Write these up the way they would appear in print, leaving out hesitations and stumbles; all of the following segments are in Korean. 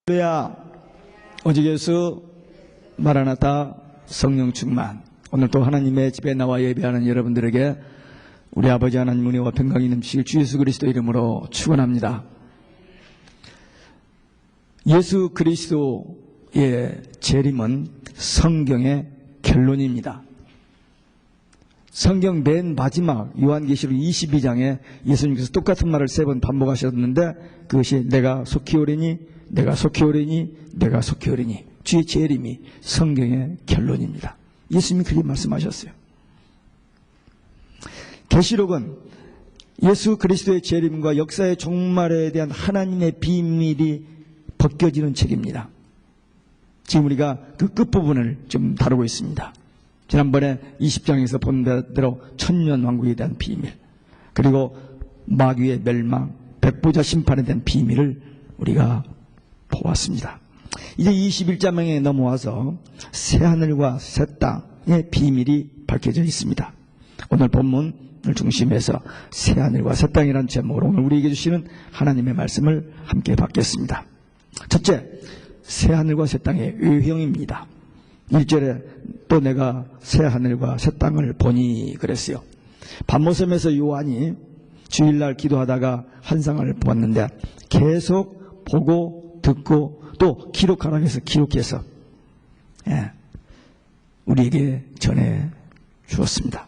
할렐루야. 오직 예수 마라나타 성령 충만. 오늘 또 하나님의 집에 나와 예배하는 여러분들에게 우리 아버지 하나님 은혜와 평강이 넘치길 주 예수 그리스도 이름으로 축원합니다. 예수 그리스도의 재림은 성경의 결론입니다. 성경 맨 마지막 요한계시록 22장에 예수님께서 똑같은 말을 3번 반복하셨는데 그것이 내가 속히 오리니 내가 속히 오리니 내가 속히 오리니. 주의 재림이 성경의 결론입니다. 예수님이 그렇게 말씀하셨어요. 계시록은 예수 그리스도의 재림과 역사의 종말에 대한 하나님의 비밀이 벗겨지는 책입니다. 지금 우리가 그 끝부분을 좀 다루고 있습니다. 지난번에 20장에서 본 대로 천년왕국에 대한 비밀, 그리고 마귀의 멸망, 백보자 심판에 대한 비밀을 우리가 보았습니다. 이제 21장에 넘어와서 새하늘과 새 땅의 비밀이 밝혀져 있습니다. 오늘 본문을 중심해서 새하늘과 새 땅이라는 제목으로 오늘 우리에게 주시는 하나님의 말씀을 함께 받겠습니다. 첫째, 새하늘과 새 땅의 의형입니다. 1절에 또 내가 새하늘과 새 땅을 보니 그랬어요. 반모섬에서 요한이 주일날 기도하다가 환상을 보았는데 계속 보고 듣고 또 기록하라고 해서 기록해서 우리에게 전해 주었습니다.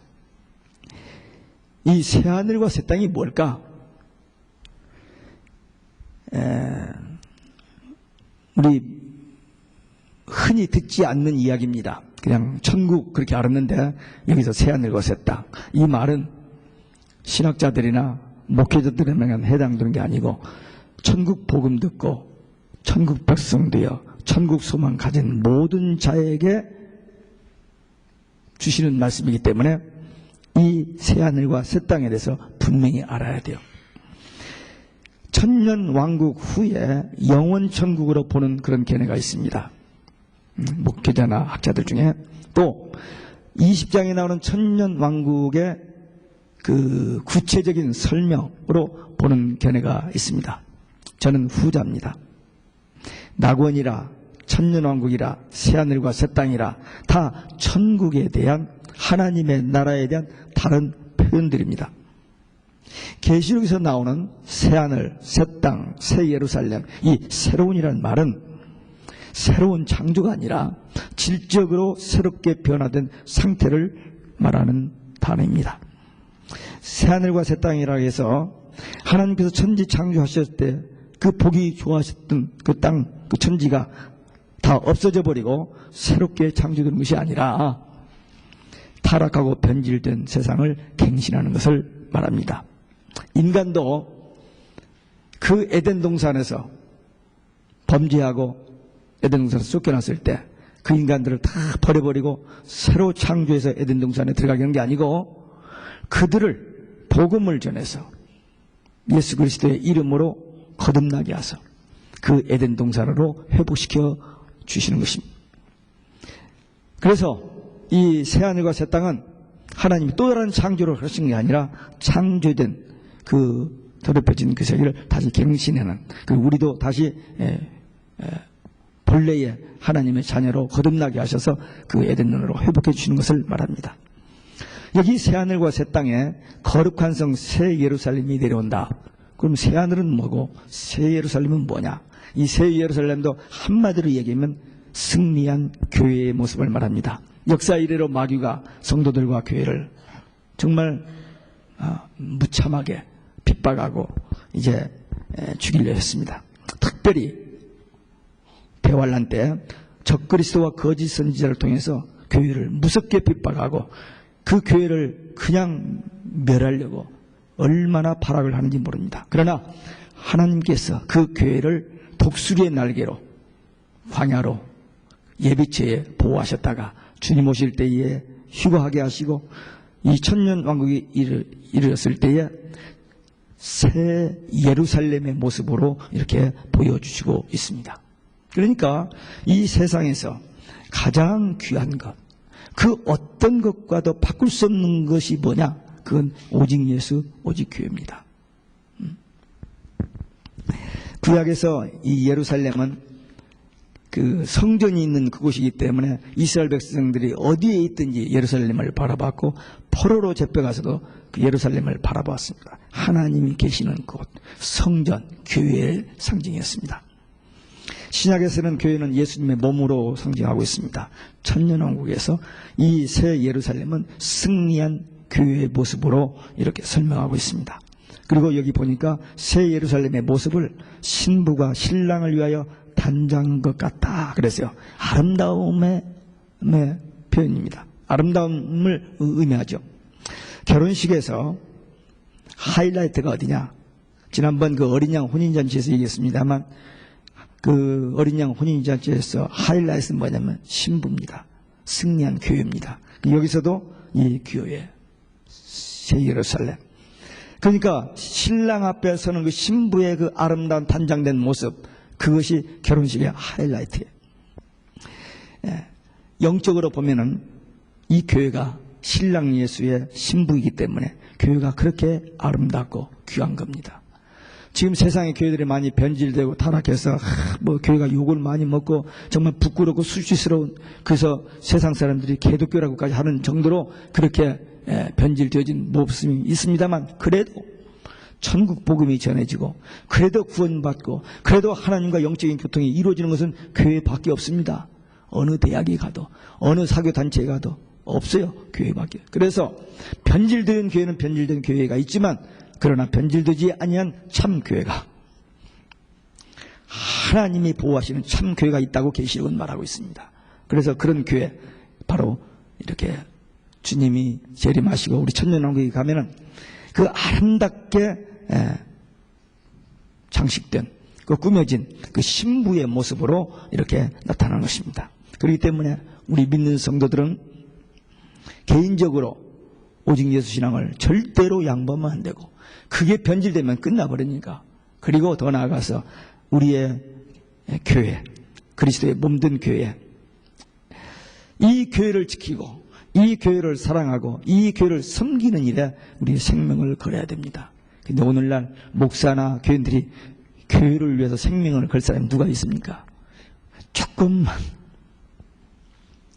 이 새하늘과 새 땅이 뭘까? 우리 흔히 듣지 않는 이야기입니다. 그냥 천국 그렇게 알았는데 여기서 새하늘과 새 땅. 이 말은 신학자들이나 목회자들에만 해당되는 게 아니고 천국 복음 듣고 천국 백성 되어 천국 소망 가진 모든 자에게 주시는 말씀이기 때문에 이 새하늘과 새 땅에 대해서 분명히 알아야 돼요. 천년 왕국 후에 영원 천국으로 보는 그런 견해가 있습니다. 목회자나 학자들 중에. 또 20장에 나오는 천년 왕국의 그 구체적인 설명으로 보는 견해가 있습니다. 저는 후자입니다. 낙원이라 천년 왕국이라 새하늘과 새 땅이라 다 천국에 대한 하나님의 나라에 대한 다른 표현들입니다. 계시록에서 나오는 새하늘, 새 땅, 새 예루살렘, 이 새로운이라는 말은 새로운 창조가 아니라 질적으로 새롭게 변화된 상태를 말하는 단어입니다. 새하늘과 새 땅이라고 해서 하나님께서 천지 창조하셨을 때 그 보기 좋아하셨던 그 땅, 그 천지가 다 없어져 버리고 새롭게 창조된 것이 아니라 타락하고 변질된 세상을 갱신하는 것을 말합니다. 인간도 그 에덴 동산에서 범죄하고 에덴 동산에서 쫓겨났을 때 그 인간들을 다 버려버리고 새로 창조해서 에덴 동산에 들어가게 하는 게 아니고 그들을 복음을 전해서 예수 그리스도의 이름으로 거듭나게 하서 그 에덴 동산으로 회복시켜 주시는 것입니다. 그래서 이 새하늘과 새 땅은 하나님이 또 다른 창조를 하신 게 아니라 창조된 그 더럽혀진 그 세계를 다시 갱신하는, 그 우리도 다시 본래의 하나님의 자녀로 거듭나게 하셔서 그 에덴으로 회복해 주시는 것을 말합니다. 여기 새하늘과 새 땅에 거룩한 성 새 예루살렘이 내려온다. 그럼 새하늘은 뭐고 새 예루살렘은 뭐냐? 이 새 예루살렘도 한마디로 얘기하면 승리한 교회의 모습을 말합니다. 역사 이래로 마귀가 성도들과 교회를 정말 무참하게 핍박하고 이제 죽이려 했습니다. 특별히 대환란 때 적그리스도와 거짓 선지자를 통해서 교회를 무섭게 핍박하고 그 교회를 그냥 멸하려고 얼마나 발악을 하는지 모릅니다. 그러나 하나님께서 그 교회를 독수리의 날개로 광야로 예비체에 보호하셨다가 주님 오실 때에 휴거하게 하시고 이 천년 왕국이 이르렀을 때에 새 예루살렘의 모습으로 이렇게 보여주시고 있습니다. 그러니까 이 세상에서 가장 귀한 것, 그 어떤 것과도 바꿀 수 없는 것이 뭐냐? 그건 오직 예수, 오직 교회입니다. 구약에서 이 예루살렘은 그 성전이 있는 그곳이기 때문에 이스라엘 백성들이 어디에 있든지 예루살렘을 바라봤고 포로로 잡혀가서도 그 예루살렘을 바라보았습니다. 하나님이 계시는 곳, 성전, 교회의 상징이었습니다. 신약에서는 교회는 예수님의 몸으로 상징하고 있습니다. 천년왕국에서 이 새 예루살렘은 승리한 교회의 모습으로 이렇게 설명하고 있습니다. 그리고 여기 보니까 새 예루살렘의 모습을 신부가 신랑을 위하여 단장한 것 같다 그랬어요. 아름다움의 표현입니다. 아름다움을 의미하죠. 결혼식에서 하이라이트가 어디냐? 지난번 그 어린 양 혼인잔치에서 얘기했습니다만 그 어린 양 혼인잔치에서 하이라이트는 뭐냐면 신부입니다. 승리한 교회입니다. 여기서도 이 교회 새 예루살렘. 그러니까 신랑 앞에 서는 그 신부의 그 아름다운 단장된 모습, 그것이 결혼식의 하이라이트예요. 예, 영적으로 보면은 이 교회가 신랑 예수의 신부이기 때문에 교회가 그렇게 아름답고 귀한 겁니다. 지금 세상의 교회들이 많이 변질되고 타락해서 뭐 교회가 욕을 많이 먹고 정말 부끄럽고 수치스러운, 그래서 세상 사람들이 개독교라고까지 하는 정도로 그렇게 변질되어진 모습이 있습니다만, 그래도 천국 복음이 전해지고 그래도 구원받고 그래도 하나님과 영적인 교통이 이루어지는 것은 교회밖에 없습니다. 어느 대학에 가도 어느 사교단체에 가도 없어요. 교회밖에. 그래서 변질된 교회는 변질된 교회가 있지만, 그러나 변질되지 아니한 참 교회가, 하나님이 보호하시는 참 교회가 있다고 계시록은 말하고 있습니다. 그래서 그런 교회, 바로 이렇게 주님이 재림하시고 우리 천년왕국에 가면은 그 아름답게 장식된, 그 꾸며진 그 신부의 모습으로 이렇게 나타나는 것입니다. 그렇기 때문에 우리 믿는 성도들은 개인적으로 오직 예수 신앙을 절대로 양보하면 안 되고, 그게 변질되면 끝나버리니까. 그리고 더 나아가서 우리의 교회, 그리스도의 몸된 교회, 이 교회를 지키고 이 교회를 사랑하고 이 교회를 섬기는 일에 우리의 생명을 걸어야 됩니다. 근데 오늘날 목사나 교인들이 교회를 위해서 생명을 걸 사람이 누가 있습니까? 조금만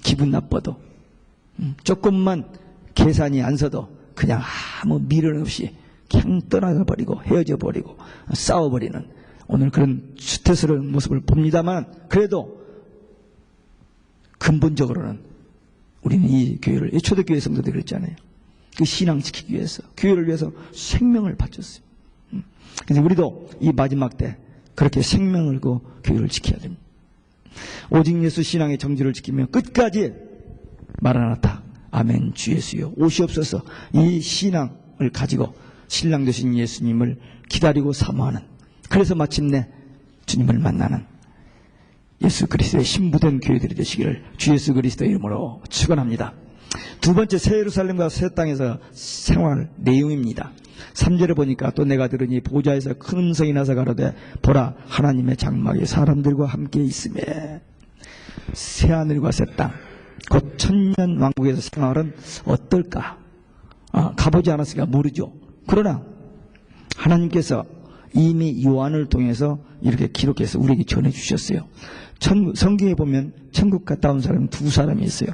기분 나빠도, 조금만 계산이 안 서도 그냥 아무 미련 없이 그냥 떠나버리고 헤어져 버리고 싸워버리는 오늘 그런 수태스러운 모습을 봅니다만, 그래도 근본적으로는 우리는 이 교회를, 이 초대교회 성도들이 그랬잖아요. 그 신앙 지키기 위해서, 교회를 위해서 생명을 바쳤어요. 그래서 우리도 이 마지막 때 그렇게 생명을 그 교회를 지켜야 됩니다. 오직 예수 신앙의 정지를 지키며 끝까지 마라나타, 아멘, 주 예수여 오시옵소서, 이 신앙을 가지고 신랑 되신 예수님을 기다리고 사모하는, 그래서 마침내 주님을 만나는 예수 그리스도의 신부된 교회들이 되시기를 주 예수 그리스도의 이름으로 축원합니다. 두 번째, 새 예루살렘과 새 땅에서 생활 내용입니다. 3절에 보니까 또 내가 들으니 보좌에서 큰 음성이 나서 가로되 보라 하나님의 장막이 사람들과 함께 있음에 새하늘과 새 땅 곧 천년 왕국에서 생활은 어떨까? 가보지 않았으니까 모르죠. 그러나 하나님께서 이미 요한을 통해서 이렇게 기록해서 우리에게 전해주셨어요. 성경에 보면 천국 갔다 온 사람은 두 사람이 있어요.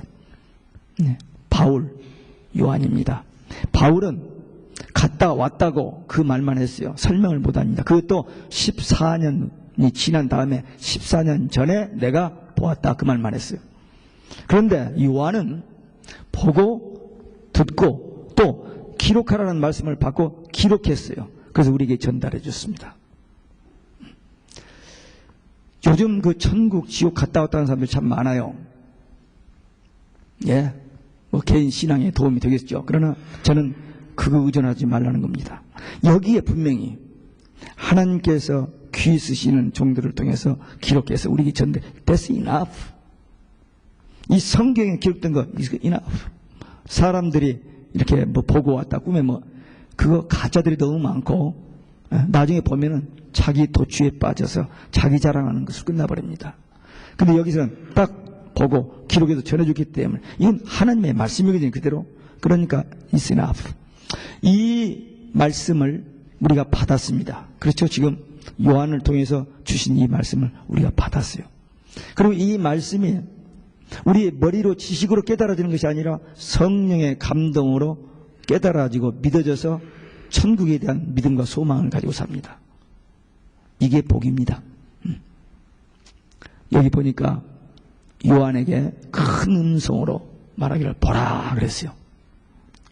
네, 바울, 요한입니다. 바울은 갔다 왔다고 그 말만 했어요. 설명을 못합니다. 그것도 14년이 지난 다음에 14년 전에 내가 보았다 그 말만 했어요. 그런데 요한은 보고 듣고 또 기록하라는 말씀을 받고 기록했어요. 그래서 우리에게 전달해 줬습니다. 요즘 그 천국, 지옥 갔다 왔다는 사람들이 참 많아요. 예, 뭐 개인 신앙에 도움이 되겠죠. 그러나 저는 그거 의존하지 말라는 겁니다. 여기에 분명히 하나님께서 귀 쓰시는 종들을 통해서 기록해서 우리에게 전달. That's enough. 이 성경에 기록된 거 is enough. 사람들이 이렇게 뭐 보고 왔다 꿈에 뭐 그거 가짜들이 너무 많고 나중에 보면은 자기 도취에 빠져서 자기 자랑하는 것으로 끝나버립니다. 근데 여기서는 딱 보고 기록해서 전해주기 때문에 이건 하나님의 말씀이거든요. 그대로. 그러니까 it's enough. 이 말씀을 우리가 받았습니다. 그렇죠. 지금 요한을 통해서 주신 이 말씀을 우리가 받았어요. 그리고 이 말씀이 우리 머리로 지식으로 깨달아지는 것이 아니라 성령의 감동으로 깨달아지고 믿어져서 천국에 대한 믿음과 소망을 가지고 삽니다. 이게 복입니다. 여기 보니까 요한에게 큰 음성으로 말하기를 보라 그랬어요.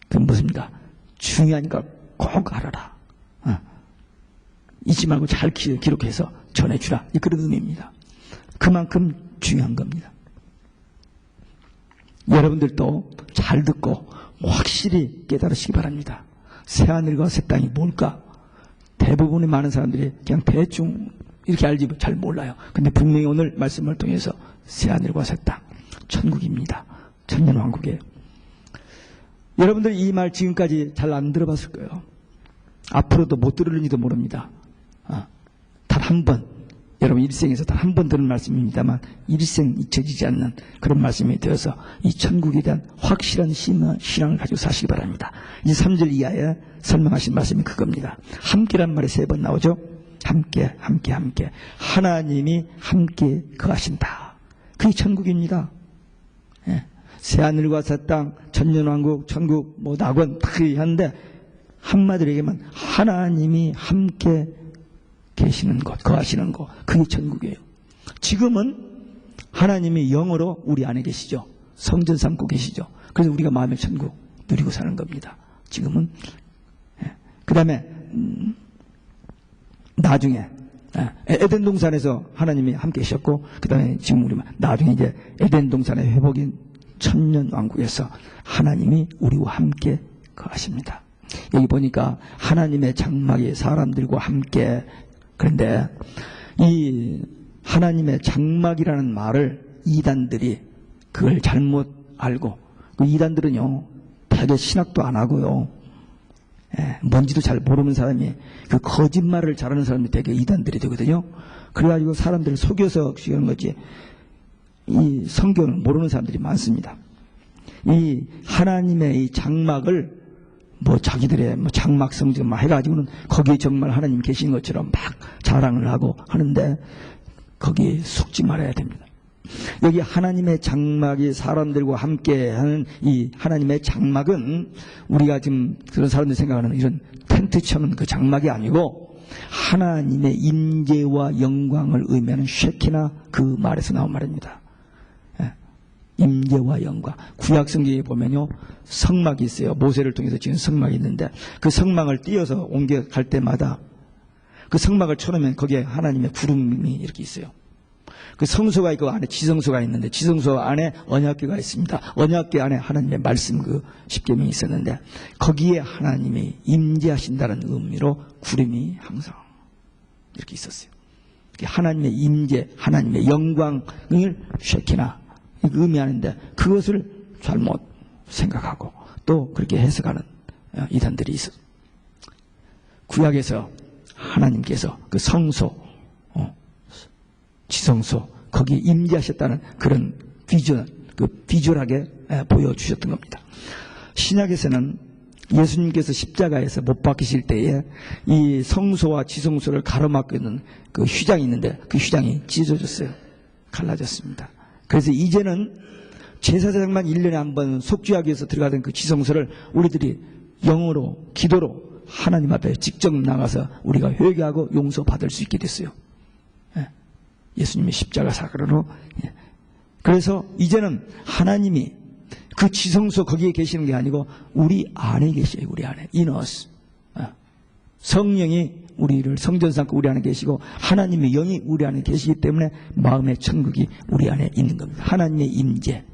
그건 무엇입니까? 중요한 걸 꼭 알아라. 잊지 말고 잘 기록해서 전해주라. 그런 의미입니다. 그만큼 중요한 겁니다. 여러분들도 잘 듣고 확실히 깨달으시기 바랍니다. 새하늘과 새 땅이 뭘까? 대부분의 많은 사람들이 그냥 대충 이렇게 알지 잘 몰라요. 근데 분명히 오늘 말씀을 통해서 새하늘과 새 땅, 천국입니다. 천년왕국이에요. 여러분들 이 말 지금까지 잘 안 들어봤을 거예요. 앞으로도 못 들을지도 모릅니다. 단 한 번, 여러분 일생에서 단 한 번 들은 말씀입니다만 일생 잊혀지지 않는 그런 말씀이 되어서 이 천국에 대한 확실한 신앙을 가지고 사시기 바랍니다. 이제 3절 이하에 설명하신 말씀이 그겁니다. 함께란 말이 3번 나오죠. 함께, 함께, 함께. 하나님이 함께 거하신다. 그게 천국입니다. 예. 새하늘과 새 땅, 천년왕국, 천국, 낙원 다 하는데 한마디로 얘기하면 하나님이 함께 계시는 곳, 거하시는 곳, 그게 천국이에요. 지금은 하나님이 영으로 우리 안에 계시죠. 성전 삼고 계시죠. 그래서 우리가 마음의 천국 누리고 사는 겁니다. 지금은. 그 다음에 나중에 에덴 동산에서 하나님이 함께 계셨고, 그 다음에 지금 우리 나중에 이제 에덴 동산의 회복인 천년 왕국에서 하나님이 우리와 함께 거하십니다. 여기 보니까 하나님의 장막이 사람들과 함께. 그런데 이 하나님의 장막이라는 말을 이단들이 그걸 잘못 알고, 그 이단들은요 되게 신학도 안 하고요, 뭔지도 잘 모르는 사람이, 그 거짓말을 잘하는 사람이 되게 이단들이 되거든요. 그래가지고 사람들을 속여서 지은 거지, 이 성경을 모르는 사람들이 많습니다. 이 하나님의 이 장막을 자기들의 장막 성전 막 해가지고는 거기에 정말 하나님 계신 것처럼 막 자랑을 하고 하는데 거기에 속지 말아야 됩니다. 여기 하나님의 장막이 사람들과 함께 하는 이 하나님의 장막은 우리가 지금 그런 사람들이 생각하는 이런 텐트 쳐는 그 장막이 아니고 하나님의 임재와 영광을 의미하는 쉐키나 그 말에서 나온 말입니다. 임재와 영광. 구약 성경에 보면요 성막이 있어요. 모세를 통해서 지은 성막이 있는데 그 성막을 띄어서 옮겨갈 때마다 그 성막을 쳐놓으면 거기에 하나님의 구름이 이렇게 있어요. 그 성소가 있고 안에 지성소가 있는데 지성소 안에 언약궤가 있습니다. 언약궤 안에 하나님의 말씀 그 십계명이 있었는데 거기에 하나님이 임재하신다는 의미로 구름이 항상 이렇게 있었어요. 하나님의 임재, 하나님의 영광을 쉐키나 의미하는데 그것을 잘못 생각하고 또 그렇게 해석하는 이단들이 있어. 구약에서 하나님께서 그 성소, 지성소 거기에 임재하셨다는 그런 비전, 그 비주얼하게 보여주셨던 겁니다. 신약에서는 예수님께서 십자가에서 못 박히실 때에 이 성소와 지성소를 가로막고 있는 그 휘장이 있는데 그 휘장이 찢어졌어요. 갈라졌습니다. 그래서 이제는 제사장만 1년에 한 번 속죄하기 위해서 들어가던 그 지성소를 우리들이 영으로 기도로 하나님 앞에 직접 나가서 우리가 회개하고 용서받을 수 있게 됐어요. 예수님의 십자가 사건으로. 그래서 이제는 하나님이 그 지성소 거기에 계시는 게 아니고 우리 안에 계셔요. 우리 안에. In us. 성령이 우리를 성전 삼고 우리 안에 계시고 하나님의 영이 우리 안에 계시기 때문에 마음의 천국이 우리 안에 있는 겁니다. 하나님의 임재,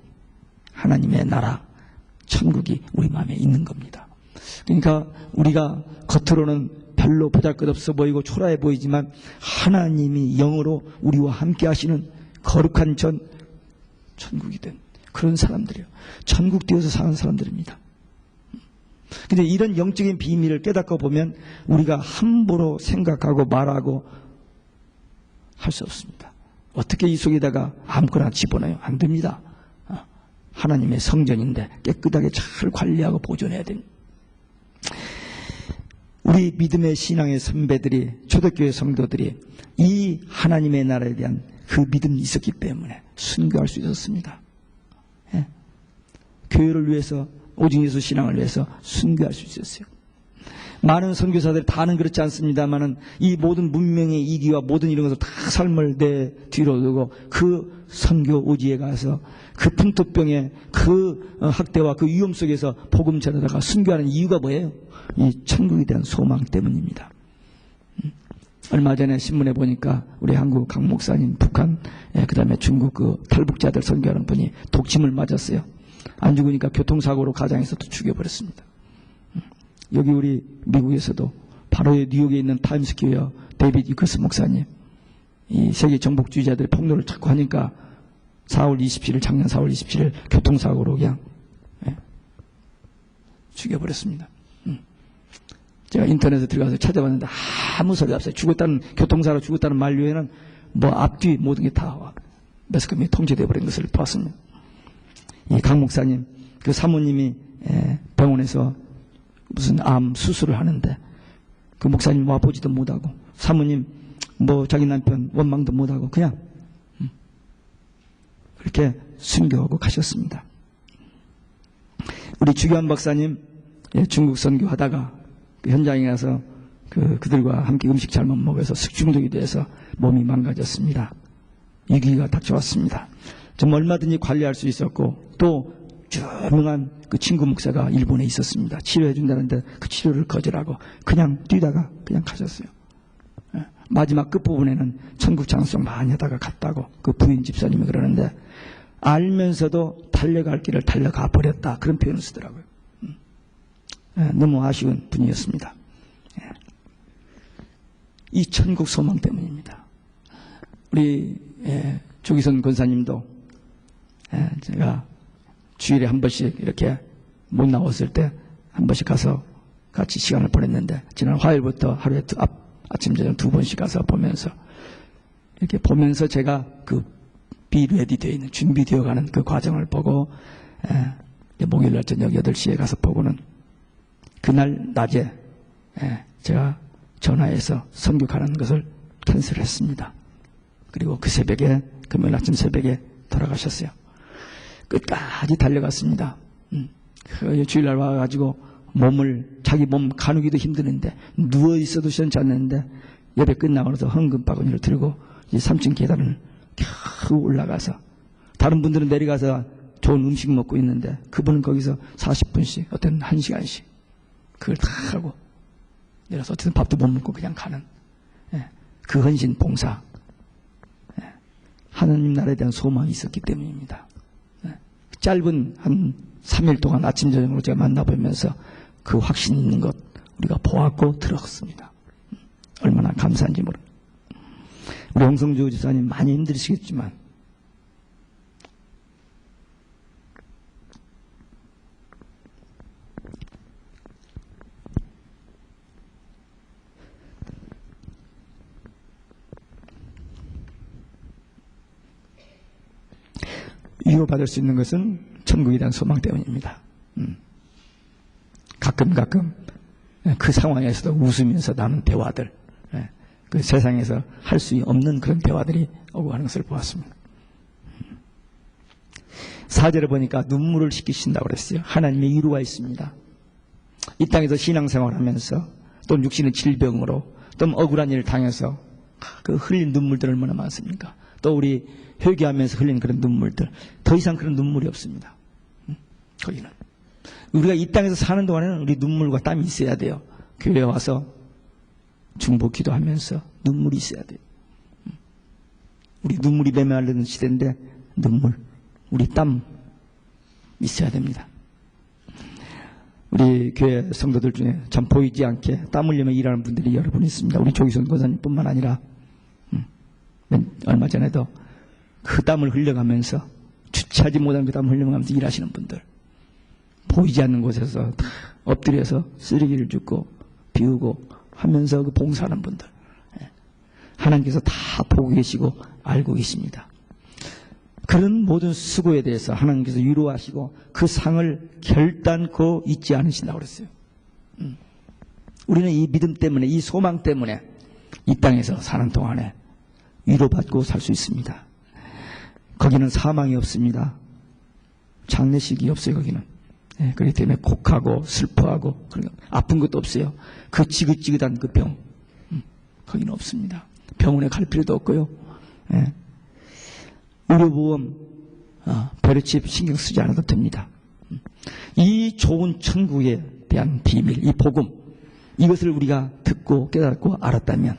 하나님의 나라, 천국이 우리 마음에 있는 겁니다. 그러니까 우리가 겉으로는 별로 보잘것없어 보이고 초라해 보이지만 하나님이 영으로 우리와 함께 하시는 거룩한 천국이 된 그런 사람들이에요. 천국 되어서 사는 사람들입니다. 근데 이런 영적인 비밀을 깨닫고 보면 우리가 함부로 생각하고 말하고 할 수 없습니다. 어떻게 이 속에다가 아무거나 집어넣어요? 안 됩니다. 하나님의 성전인데 깨끗하게 잘 관리하고 보존해야 됩니다. 우리 믿음의 신앙의 선배들이, 초대교회 성도들이 이 하나님의 나라에 대한 그 믿음이 있었기 때문에 순교할 수 있었습니다. 예. 교회를 위해서, 오직 예수 신앙을 위해서 순교할 수 있었어요. 많은 선교사들이 다는 그렇지 않습니다만은 이 모든 문명의 이기와 모든 이런 것을 다 삶을 내 뒤로 두고 그 선교 오지에 가서 그 풍토병의 그 학대와 그 위험 속에서 복음 전하다가 순교하는 이유가 뭐예요? 이 천국에 대한 소망 때문입니다. 얼마 전에 신문에 보니까 우리 한국 강 목사님, 북한, 그 다음에 중국 그 탈북자들 선교하는 분이 독침을 맞았어요. 안 죽으니까 교통사고로 가장에서 또 죽여버렸습니다. 여기 우리 미국에서도 바로 뉴욕에 있는 타임스퀘어 데이빗 유커스 목사님, 이 세계 정복주의자들의 폭로를 자꾸 하니까 4월 27일, 작년 4월 27일 교통사고로 그냥 죽여버렸습니다. 제가 인터넷에 들어가서 찾아봤는데 아무 소리가 없어요. 교통사고로 죽었다는 말 외에는 뭐 앞뒤 모든 게 다 매스컴이 통제되어 버린 것을 보았습니다. 이 강 목사님, 그 사모님이 병원에서 무슨 암 수술을 하는데 그 목사님 와보지도 못하고 사모님 뭐 자기 남편 원망도 못하고 그냥 그렇게 순교하고 가셨습니다. 우리 주교한 박사님 중국 선교하다가 그 현장에 가서 그들과 함께 음식 잘못 먹어서 식중독이 돼서 몸이 망가졌습니다. 위기가 닥쳐왔습니다. 좀 얼마든지 관리할 수 있었고 또 유명한 그 친구 목사가 일본에 있었습니다. 치료해 준다는데 그 치료를 거절하고 그냥 뛰다가 그냥 가셨어요. 마지막 끝부분에는 천국 장수성 많이 하다가 갔다고 그 부인 집사님이 그러는데 알면서도 달려갈 길을 달려가 버렸다. 그런 표현을 쓰더라고요. 너무 아쉬운 분이었습니다. 이 천국 소망 때문입니다. 우리 조기선 권사님도 제가 주일에 한 번씩 이렇게 못 나왔을 때 한 번씩 가서 같이 시간을 보냈는데 지난 화요일부터 하루에 아침 저녁 2번씩 가서 보면서 이렇게 보면서 제가 그 비레디 되어 있는 준비되어 가는 그 과정을 보고 목요일날 저녁 8시에 가서 보고는 그날 낮에 제가 전화해서 선교 가는 것을 캔슬했습니다. 그리고 그 새벽에 금요일 아침 새벽에 돌아가셨어요. 끝까지 달려갔습니다. 주일날 와가지고 자기 몸 가누기도 힘드는데 누워있어도 시원치 않는데 예배 끝나고 나서 헌금바구니를 들고 이제 3층 계단을 겨우 올라가서 다른 분들은 내려가서 좋은 음식 먹고 있는데 그분은 거기서 40분씩 어떤 1시간씩 그걸 다 하고 내려서 어쨌든 밥도 못 먹고 그냥 가는 그 헌신 봉사, 하나님 나라에 대한 소망이 있었기 때문입니다. 짧은 한 3일 동안 아침 저녁으로 제가 만나보면서 그 확신이 있는 것 우리가 보았고 들었습니다. 얼마나 감사한지 모릅니다. 우리 홍성주 집사님 많이 힘드시겠지만 위로받을 수 있는 것은 천국에 대한 소망 때문입니다. 가끔 그 상황에서도 웃으면서 나눈 대화들, 그 세상에서 할 수 없는 그런 대화들이 오고 가는 것을 보았습니다. 4절에 보니까 눈물을 씻기신다고 그랬어요. 하나님의 위로가 있습니다. 이 땅에서 신앙생활하면서 또 육신의 질병으로 또 억울한 일을 당해서 그 흘린 눈물들 얼마나 많습니까? 또 우리 회개하면서 흘린 그런 눈물들, 더 이상 그런 눈물이 없습니다. 거기는 우리가 이 땅에서 사는 동안에는 우리 눈물과 땀이 있어야 돼요. 교회에 와서 중보 기도하면서 눈물이 있어야 돼요. 우리 눈물이 메마르는 시대인데 우리 땀 있어야 됩니다. 우리 교회 성도들 중에 참 보이지 않게 땀 흘리며 일하는 분들이 여러 분 있습니다. 우리 조기선 권사님뿐만 아니라 얼마 전에도 그 땀을 흘려가면서 주체하지 못한 그 땀을 흘려가면서 일하시는 분들, 보이지 않는 곳에서 다 엎드려서 쓰레기를 줍고 비우고 하면서 그 봉사하는 분들, 하나님께서 다 보고 계시고 알고 계십니다. 그런 모든 수고에 대해서 하나님께서 위로하시고 그 상을 결단코 잊지 않으신다고 그랬어요. 우리는 이 믿음 때문에, 이 소망 때문에 이 땅에서 사는 동안에 위로받고 살 수 있습니다. 거기는 사망이 없습니다. 장례식이 없어요. 거기는. 그렇기 때문에 곡하고 슬퍼하고 아픈 것도 없어요. 그 지긋지긋한 그 병, 거기는 없습니다. 병원에 갈 필요도 없고요. 의료보험 별의집 신경 쓰지 않아도 됩니다. 이 좋은 천국에 대한 비밀, 이 복음, 이것을 우리가 듣고 깨닫고 알았다면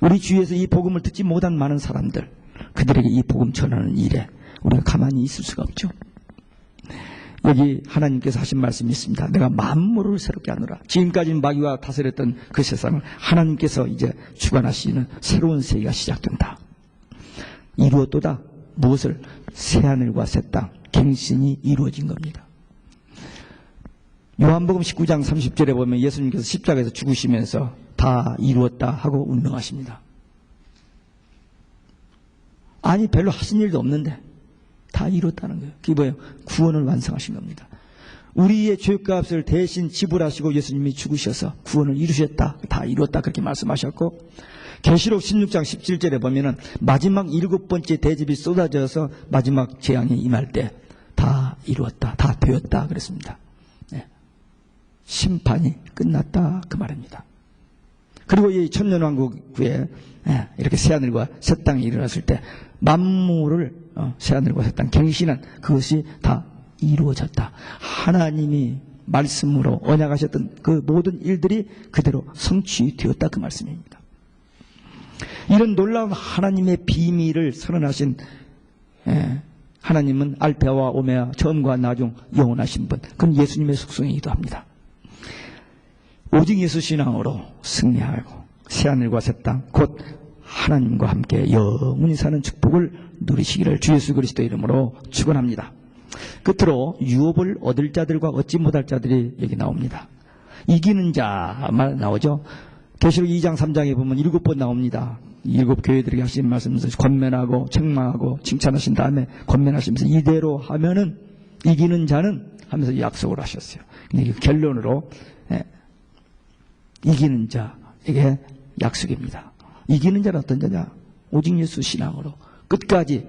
우리 주위에서 이 복음을 듣지 못한 많은 사람들, 그들에게 이 복음 전하는 일에 우리가 가만히 있을 수가 없죠. 여기 하나님께서 하신 말씀이 있습니다. 내가 만물을 새롭게 하노라. 지금까지 마귀가 다스렸던 그 세상을 하나님께서 이제 주관하시는 새로운 세계가 시작된다. 이루었도다. 무엇을? 새하늘과 새 땅, 갱신이 이루어진 겁니다. 요한복음 19장 30절에 보면 예수님께서 십자가에서 죽으시면서 다 이루었다 하고 운명하십니다. 아니 별로 하신 일도 없는데 다 이뤘다는 거예요. 그게 뭐예요? 구원을 완성하신 겁니다. 우리의 죄값을 대신 지불하시고 예수님이 죽으셔서 구원을 이루셨다. 다 이뤘다 그렇게 말씀하셨고, 계시록 16장 17절에 보면은 마지막 7번째 대접이 쏟아져서 마지막 재앙이 임할 때 다 이루었다. 다 되었다 그랬습니다. 심판이 끝났다 그 말입니다. 그리고 이 천년왕국에 이렇게 새하늘과 새 땅이 일어났을 때 만물을 새하늘과 새 땅 갱신한 그것이 다 이루어졌다. 하나님이 말씀으로 언약하셨던 그 모든 일들이 그대로 성취되었다 그 말씀입니다. 이런 놀라운 하나님의 비밀을 선언하신 하나님은 알파와 오메가, 처음과 나중, 영원하신 분, 그건 예수님의 속성이기도 합니다. 오직 예수 신앙으로 승리하고 새하늘과 새 땅, 곧 하나님과 함께 영원히 사는 축복을 누리시기를 주 예수 그리스도 이름으로 축원합니다. 끝으로 유업을 얻을 자들과 얻지 못할 자들이 여기 나옵니다. 이기는 자만 나오죠. 계시록 2장 3장에 보면 7번 나옵니다. 7 교회들에게 하신 말씀에서 권면하고 책망하고 칭찬하신 다음에 권면하시면서 이대로 하면은 이기는 자는 하면서 약속을 하셨어요. 근데 결론으로 이기는 자에게 약속입니다. 이기는 자는 어떤 자냐? 오직 예수 신앙으로 끝까지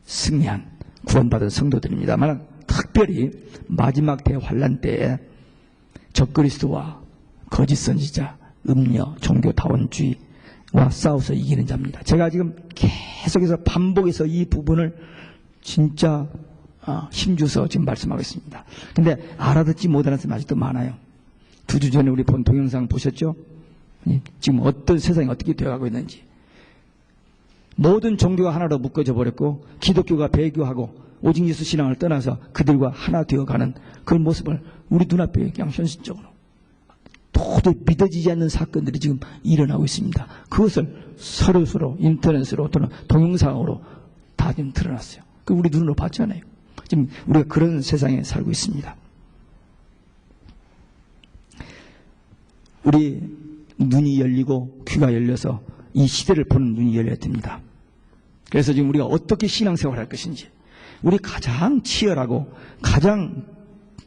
승리한 구원받은 성도들입니다만, 특별히 마지막 대환란 때에 적그리스도와 거짓 선지자, 음녀, 종교 다원주의와 싸워서 이기는 자입니다. 제가 지금 계속해서 반복해서 이 부분을 진짜 힘줘서 지금 말씀하고 있습니다. 근데 알아듣지 못하는 사람이 아직도 많아요. 2주 전에 우리 본 동영상 보셨죠? 지금 어떤 세상이 어떻게 되어가고 있는지. 모든 종교가 하나로 묶어져 버렸고 기독교가 배교하고 오직 예수 신앙을 떠나서 그들과 하나 되어가는 그 모습을 우리 눈앞에 그냥 현실적으로 도저히 믿어지지 않는 사건들이 지금 일어나고 있습니다. 그것을 서로 인터넷으로 또는 동영상으로 다 지금 드러났어요. 그 우리 눈으로 봤잖아요. 지금 우리가 그런 세상에 살고 있습니다. 우리 눈이 열리고 귀가 열려서 이 시대를 보는 눈이 열려야 됩니다. 그래서 지금 우리가 어떻게 신앙생활을 할 것인지, 우리 가장 치열하고 가장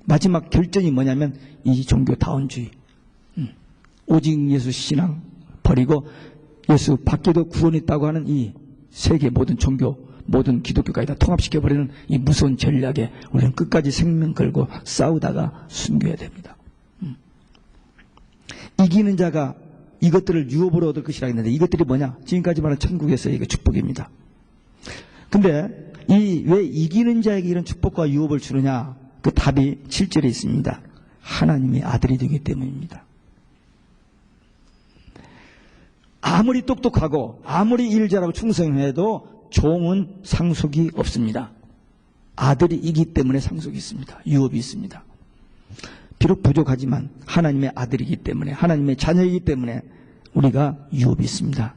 마지막 결전이 뭐냐면 이 종교다원주의, 오직 예수 신앙 버리고 예수 밖에도 구원이 있다고 하는 이 세계 모든 종교, 모든 기독교까지 다 통합시켜버리는 이 무서운 전략에 우리는 끝까지 생명 걸고 싸우다가 숨겨야 됩니다. 이기는 자가 이것들을 유업으로 얻을 것이라 했는데 이것들이 뭐냐? 지금까지 말한 천국에서의 그 축복입니다. 근데 왜 이기는 자에게 이런 축복과 유업을 주느냐? 그 답이 7절에 있습니다. 하나님의 아들이 되기 때문입니다. 아무리 똑똑하고 아무리 일 잘하고 충성해도 종은 상속이 없습니다. 아들이기 때문에 상속이 있습니다. 유업이 있습니다. 비록 부족하지만 하나님의 아들이기 때문에, 하나님의 자녀이기 때문에 우리가 유업이 있습니다.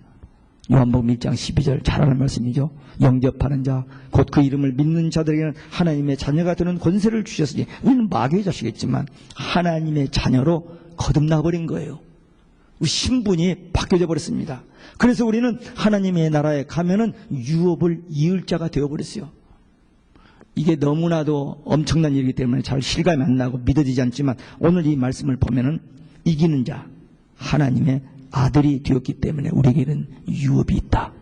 요한복음 1장 12절 잘 아는 말씀이죠. 영접하는 자, 곧 그 이름을 믿는 자들에게는 하나님의 자녀가 되는 권세를 주셨으니, 우리는 마귀의 자식이지만 하나님의 자녀로 거듭나버린 거예요. 우리 신분이 바뀌어져 버렸습니다. 그래서 우리는 하나님의 나라에 가면은 유업을 이을 자가 되어버렸어요. 이게 너무나도 엄청난 일이기 때문에 잘 실감이 안 나고 믿어지지 않지만 오늘 이 말씀을 보면은 이기는 자, 하나님의 아들이 되었기 때문에 우리에게는 유업이 있다.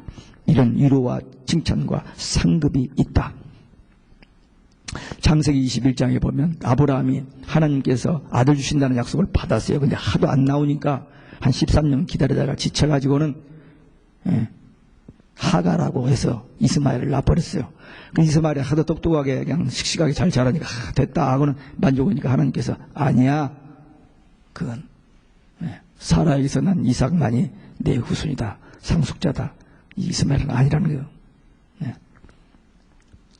이런 위로와 칭찬과 상급이 있다. 창세기 21장에 보면 아브라함이 하나님께서 아들 주신다는 약속을 받았어요. 근데 하도 안 나오니까 한 13년 기다리다가 지쳐가지고는 하가라고 해서 이스마엘을 낳아버렸어요. 그 이스마엘이 하도 똑똑하게 그냥 씩씩하게 잘 자라니까 됐다 하고는 만족하니까 하나님께서 아니야. 그건 사라에게서 난 이삭만이 내 후손이다. 상속자다. 이스마엘은 아니라는 거예요.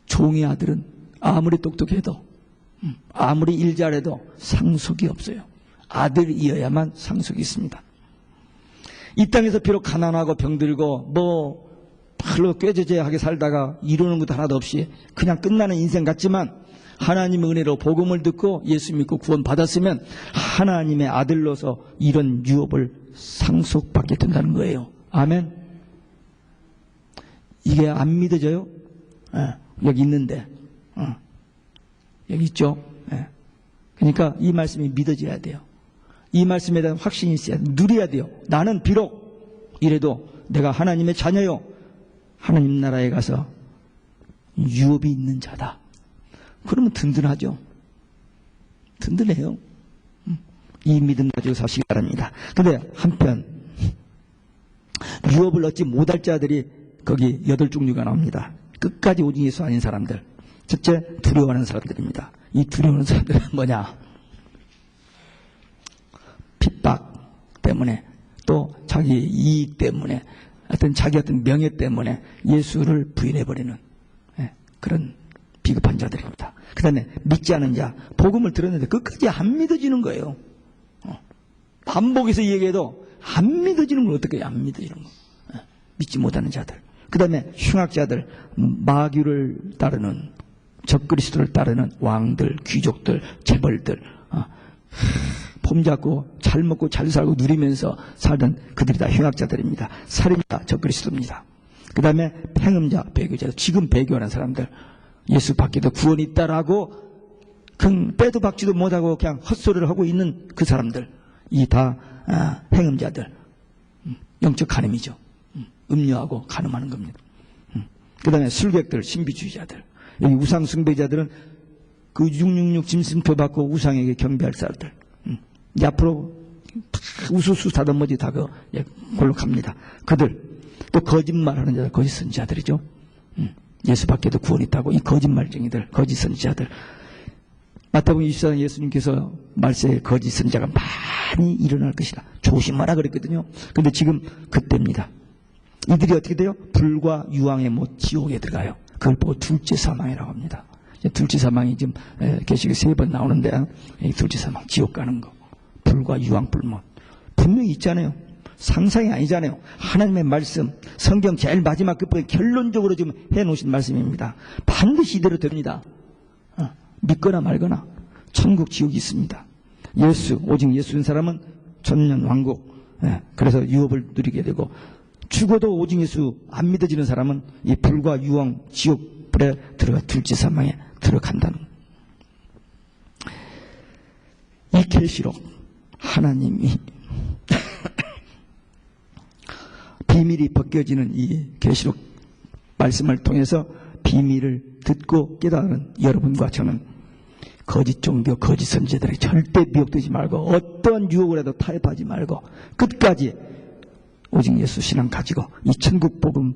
종의 아들은 아무리 똑똑해도 아무리 일 잘해도 상속이 없어요. 아들이어야만 상속이 있습니다. 이 땅에서 비록 가난하고 병들고 별로 꾀죄죄하게 살다가 이루는 것도 하나도 없이 그냥 끝나는 인생 같지만 하나님의 은혜로 복음을 듣고 예수 믿고 구원 받았으면 하나님의 아들로서 이런 유업을 상속받게 된다는 거예요. 아멘. 이게 안 믿어져요? 여기 있는데 여기 있죠? 그러니까 이 말씀이 믿어져야 돼요. 이 말씀에 대한 확신이 있어야 돼요. 누려야 돼요. 나는 비록 이래도 내가 하나님의 자녀요. 하나님 나라에 가서 유업이 있는 자다. 그러면 든든하죠. 든든해요. 이 믿음 가지고 사시기 바랍니다. 그런데 한편 유업을 얻지 못할 자들이 거기 8종류가 나옵니다. 끝까지 오직 예수 아닌 사람들. 첫째, 두려워하는 사람들입니다. 이 두려워하는 사람들은 뭐냐? 핍박 때문에 또 자기 이익 때문에 자기 어떤 명예 때문에 예수를 부인해버리는 그런 비겁한 자들입니다. 그 다음에 믿지 않은 자, 복음을 들었는데 끝까지 안 믿어지는 거예요. 반복해서 얘기해도 안 믿어지는 걸 어떻게 해요? 안 믿어지는 거. 믿지 못하는 자들. 그 다음에 흉악자들, 마귀를 따르는, 적그리스도를 따르는 왕들, 귀족들, 재벌들, 폼 잡고 잘 먹고 잘 살고 누리면서 살던 그들이 다 흉악자들입니다. 살인자, 적그리스도입니다. 그 다음에 행음자, 배교자, 지금 배교하는 사람들, 예수 밖에도 구원이 있다라고 빼도 박지도 못하고 그냥 헛소리를 하고 있는 그 사람들, 이 다 행음자들, 영적 간음이죠. 음료하고 간음하는 겁니다. 그 다음에 술객들, 신비주의자들, 여기 우상 숭배자들은 그 666 짐승표 받고 우상에게 경배할 사람들. 이제 앞으로 우수수 다듬어지 다 그걸로 갑니다. 그들, 또 거짓말하는 자들, 거짓 선지자들이죠. 예수 밖에도 구원이 있다고 이 거짓말쟁이들, 거짓 선지자들. 마태복음 24장 예수님께서 말세에 거짓 선지자가 많이 일어날 것이다. 조심하라 그랬거든요. 근데 지금 그때입니다. 이들이 어떻게 돼요? 불과 유황의 못, 지옥에 들어가요. 그걸 보고 둘째 사망이라고 합니다. 둘째 사망이 지금 계시록에 3번 나오는데 이 둘째 사망, 지옥 가는 거. 불과 유황, 불못. 분명히 있잖아요. 상상이 아니잖아요. 하나님의 말씀, 성경 제일 마지막 끝부분에 결론적으로 지금 해놓으신 말씀입니다. 반드시 이대로 됩니다. 믿거나 말거나 천국, 지옥이 있습니다. 오직 예수인 사람은 천년 왕국, 그래서 유업을 누리게 되고, 죽어도 오직 예수 안 믿어지는 사람은 이 불과 유황, 지옥 불에 들어가 둘째 사망에 들어간다는. 이 계시록 하나님이 비밀이 벗겨지는 이 계시록 말씀을 통해서 비밀을 듣고 깨달은 여러분과 저는 거짓 종교, 거짓 선지자들에게 절대 미혹되지 말고 어떤 유혹을 해도 타협하지 말고 끝까지 오직 예수 신앙 가지고 이 천국 복음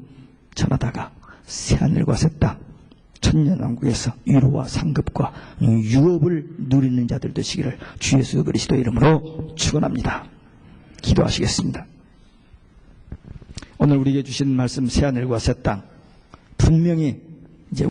전하다가 새하늘과 새 땅 천년왕국에서 위로와 상급과 유업을 누리는 자들 되시기를 주 예수 그리스도 이름으로 축원합니다. 기도하시겠습니다. 오늘 우리에게 주신 말씀 새하늘과 새 땅 분명히